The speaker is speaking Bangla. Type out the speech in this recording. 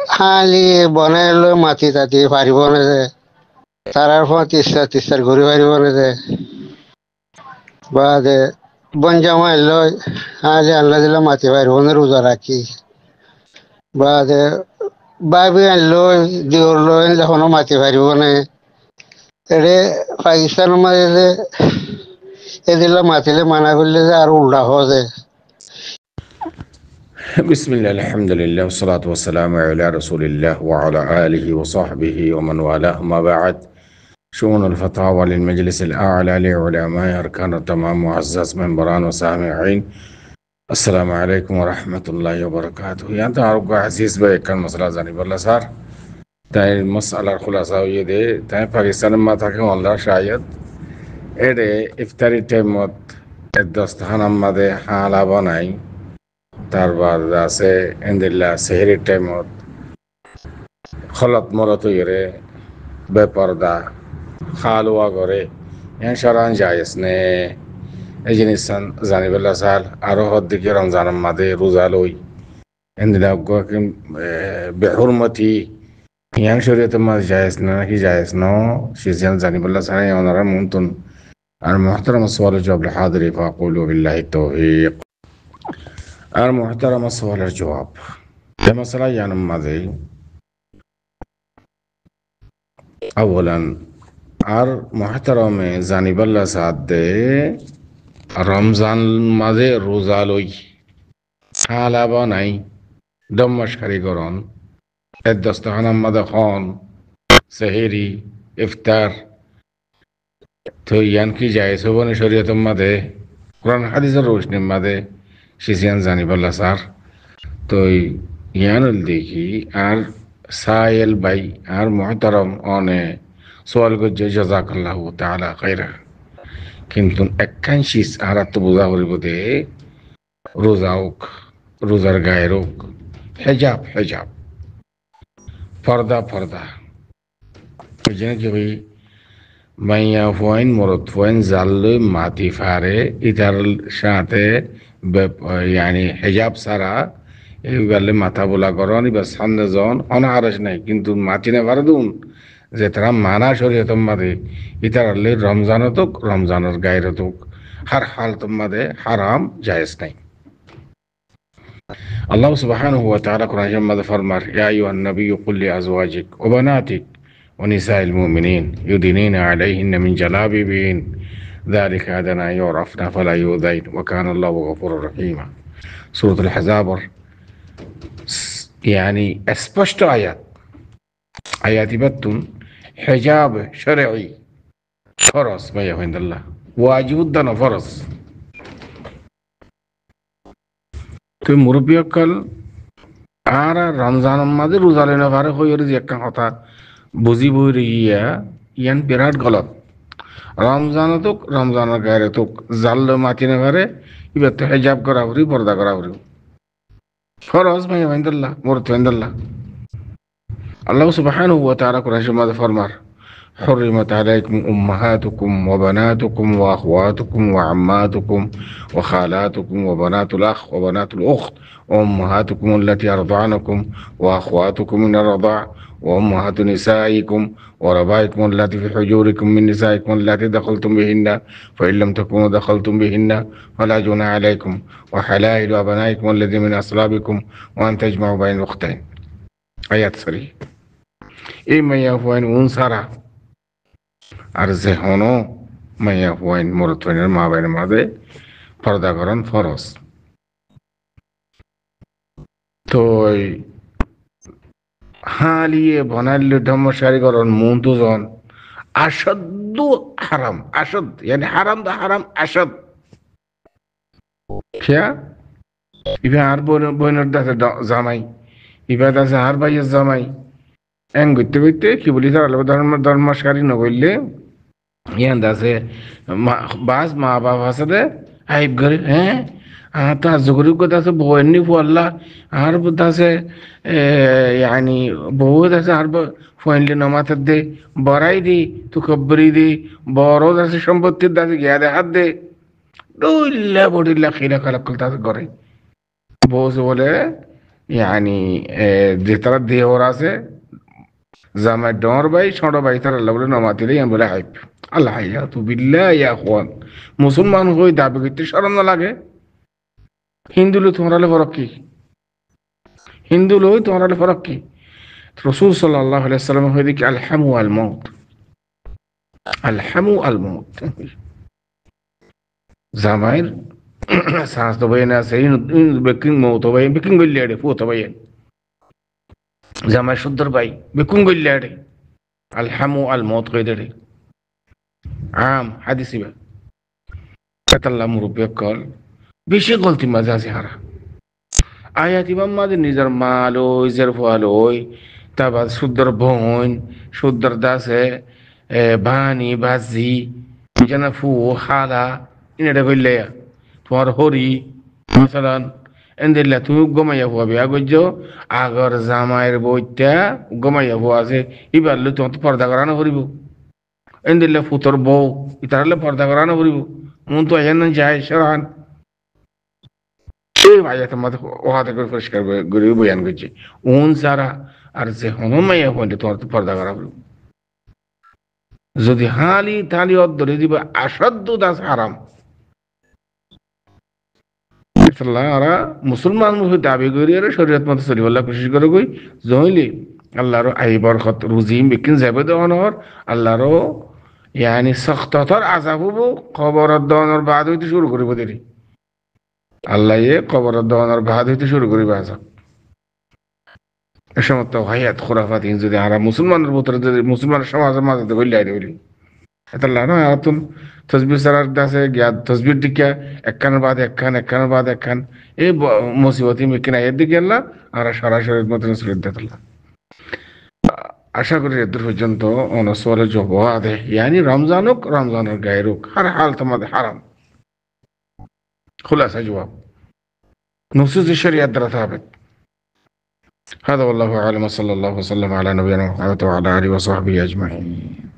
খালি বনাই লৈ মাটি তাতি পাৰিব নাযায় তাৰাৰ পৰা তিষ্টাৰ ঘূৰি পাৰিব নাযায় বা দে বনজামাই লৈ খালি আল্লাহ দিলে মাটি পাৰিব নে ৰোজা ৰাখি বা দে বাবি আনিলৈ দিওৰ লৈ এখনো মাটি পাৰিব নে এৰে পাকিস্তানৰ মাজে এদিলে মাতিলে মানা কৰিলে যে আৰু উল্টা হোৱা যায় بسم الله الحمد لله والصلاة والسلام على رسول الله وعلى آله وصحبه ومن والاه ما بعد شؤون الفتاوى للمجلس الأعلى لعلماء أركان التمام معزز منبران وسامعين السلام عليكم ورحمة الله وبركاته يعني تعرف عزيز بي كان مسألة زاني بالله صار তাই মশালার খুলাসা হয়ে দে তাই পাকিস্তানের মা থাকে আল্লাহ শায়দ এরে ইফতারি টাইমত দস্তাখান আমাদের হালা বানাই তারপর আছে এন্দিল্লা সেহরির টাইমত খলত মলত হইরে বেপরদা খালুয়া করে এন সরান যায়স নে এই জিনিস জানিবেলা চাল আরো হদ্দিকে রমজানের মাঝে রোজা লই এন্দিলা বেহুরমতি ইয়াং শরীয়তের মাঝে যায়স না নাকি যায়স ন সিজিয়ান জানিবেলা চাল ওনারা মন্তন আর محترم السؤال الجواب الحاضر فأقول بالله التوفيق আর محترم السؤال الجواب المسألة يعني ماذا أولا আর محترم জানিব আল্লাহ সাদে রমজান মাঝে রোজা লই হালা বানাই দমশকারী করন এর দস্তখানার মাঝে খন সেহেরি ইফতার তো ইয়ান কি যায় সবনে শরীয়তের মাঝে কোরআন হাদিসের রোশনির মাঝে সিজিয়ান জানিব আল্লাহ স্যার তো ইয়ান দেখি আর সায়েল ভাই আর محترم অনে সোয়াল করছে জাযাকাল্লাহু তাআলা খাইরা কিন্তু একখান শীষ আর তো বোঝা করিব দে রোজা হোক রোজার গায়ের হোক হেজাব পর্দা ওই জন্য কি ওই মাইয়া ফয়েন মরদ ফয়েন জাল মাটি ফারে ইটার সাথে yani হেজাব সারা এইগুলো মাথা বোলা করন এবার সামনে জন অনাহারস নাই কিন্তু মাটি না পারে দুন যে তারা মানা শরীয়তের মাঝে ইতার রমজানও তো রমজানের গায়ের তো হার হাল তোমাদে হারাম জায়েজ নাই আল্লাহ সুবহানাহু ওয়া তাআলা কোরআনের মধ্যে ফরমার ইয়া আইয়ুহান নাবিয়্যু কুল লিআজওয়াজিক ওয়া বানাতিক ওয়া নিসাইল মুমিনিন ইউদিনিনা আলাইহিন্না মিন জালাবিবিহিন যালিকা আদনা ইউরাফনা ফালা ইউযাইন ওয়া কানা আল্লাহু গফুরুর রহিমা সূরাতুল আহজাব يعني স্পষ্ট আয়াত ইবাতুন হিজাব শরঈ ফরজ ভাইয়া আল্লাহ ওয়াজিবুদ্দান ফরজ তো মুরব্বী অকল আর রমজানের মাঝে রোজা লেনা পারে হইর যে একটা কথা বুঝি বই রিয়া ইয়ান বিরাট গলত রমজানও তো রমজানের গায়ে তো জাল মাতি না পারে এবার তো হিজাব করা হরি পর্দা করা হরি ফরজ ভাইয়া আল্লাহ মুরত আল্লাহ আল্লাহ সুবহানাহু ওয়া তাআলা কোরআনের মধ্যে ফরমার حرمت عليكم أمهاتكم وبناتكم وأخواتكم وعماتكم وخالاتكم وبنات الأخ وبنات الأخت وأمهاتكم التي أرضعنكم وأخواتكم من الرضاع وأمهات نسائكم وربائكم التي في حجوركم من نسائكم التي دخلتم بهن فإن لم تكونوا دخلتم بهن فلا جناح عليكم وحلائل أبنائكم الذين من أصلابكم وأن تجمعوا بين الأختين آيات صريح إما يفوين أنصرا আর যে হনো মাইয়া হুয়াইন মরতনের মা বাইনের মাঝে পর্দাকরণ ফরজ তো হালিয়ে বনাইলে ধর্মসারীকরণ মুন্তজন আশদ্দ হারাম আশদ yani হারাম দা হারাম আশদ খেয়া ইভা আর বইনের দাসে জামাই ইভা দাসে আর ভাইয়ের জামাই এং করতে করতে কি বলি তার ধর্মসারী নগরলে ইয়ান দাসে বাস মা বাবা আছে আইব ঘরে হ্যাঁ আর তার জগরি কথা আছে বইনি ফুয়াল্লা আর দাসে yani বউ দাসে আর ফয়েনলি নমাতে দে বড়াই দি তু খবরি দি বড় দাসে সম্পত্তির দাসে গিয়া দে হাত দে ডইল্লা বড়িল্লা খিলা খালা করতে করে বউ বলে يعني যে তারা দেহর আছে জামাই ডর ভাই ছোট ভাই তারা আল্লাহ বলে নমাতিলে আমি বলে হাইপ আল্লাহ ইয়া তু বিল্লাহ ইয়া আখওয়ান মুসলমান হই দাবি করতে শরম না লাগে হিন্দু লো তোমার আলে ফরক কি হিন্দু লই তোমার আলে ফরক কি রাসূল সাল্লাল্লাহু আলাইহি সাল্লাম হই দেখি আলহামু আল মাউত আলহামু আল মাউত জামাইর সাস তো ভাই না সেই বেকিং মৌত ভাই বেকিং গল্লিয়াড়ে ফুত ভাই জামাই সুন্দর ভাই বেকুং গল্লিয়াড়ে আলহামু আল মাউত কইদেড়ে আম হাদিসি বা কাতাল্লাহ মুরব্বিয় কল বেশি গলতি মাঝে আছে হারা আয়াত ইমাম মাদের নিজের মাল ওই জের ফল ওই তারপর সুন্দর বোন সুন্দর দাসে বানি বাজি জানা ফু খালা ইনেটা কইলে তোমার হরি মাসালান এন্দিল্লা তুমি গমাইয়া হওয়া বিয়া গজ্জ আগর জামাইয়ের বইটা গমাইয়া হওয়া আছে এবার তোমার তো পর্দা করানো করিব এন্দিল্লা ফুতর বউ ইতারলে পর্দা করানো করিব মন তো এখান যায় সরান এই আয়াতের মধ্যে ওহাতে করে পরিষ্কার করে বয়ান করছে উন সারা আর যে হনমাইয়া হইলে তোমার তো পর্দা করা করিব যদি হালি তালি অদ্দরে দিবে আসাধ্য দাস হারাম আর মুসলমান মুখে দাবি করি আর শরীয়ত মতো চলিব আল্লাহ কোশিশ করে কই জইলি আল্লাহর আই বরকত রুজি বিকিন যাবে দেওয়ানোর আল্লাহরও ইয়ানি সখ্ততর আজাব হব খবর দেওয়ানোর বাদ হইতে শুরু করিব দেরি আল্লাহ খবর দেওয়ানোর বাদ হইতে শুরু করিব আজাব এ সমস্ত হায়াত খোরাফাত যদি আর মুসলমানের ভিতরে যদি মুসলমানের সমাজের মাঝে গল্লাই দেবলি এতাল্লাহ না আতুন তসবির সারার দাসে গিয়া তসবির দিকে একখানের বাদ একখানের বাদ একখান এই মুসিবতি মিকিনা এর দিকে আল্লাহ আর সরাসরি মতন শ্রদ্ধা আশা করি এদের পর্যন্ত অনসওয়ালের জবাব আদে ইয়ানি রমজান হোক রমজানের গায়ের হোক হর হাল তোমাদের হারাম খুলাসা জবাব نصوص الشريعة ثابت هذا والله أعلم صلى الله وسلم على نبينا محمد وعلى آله وصحبه أجمعين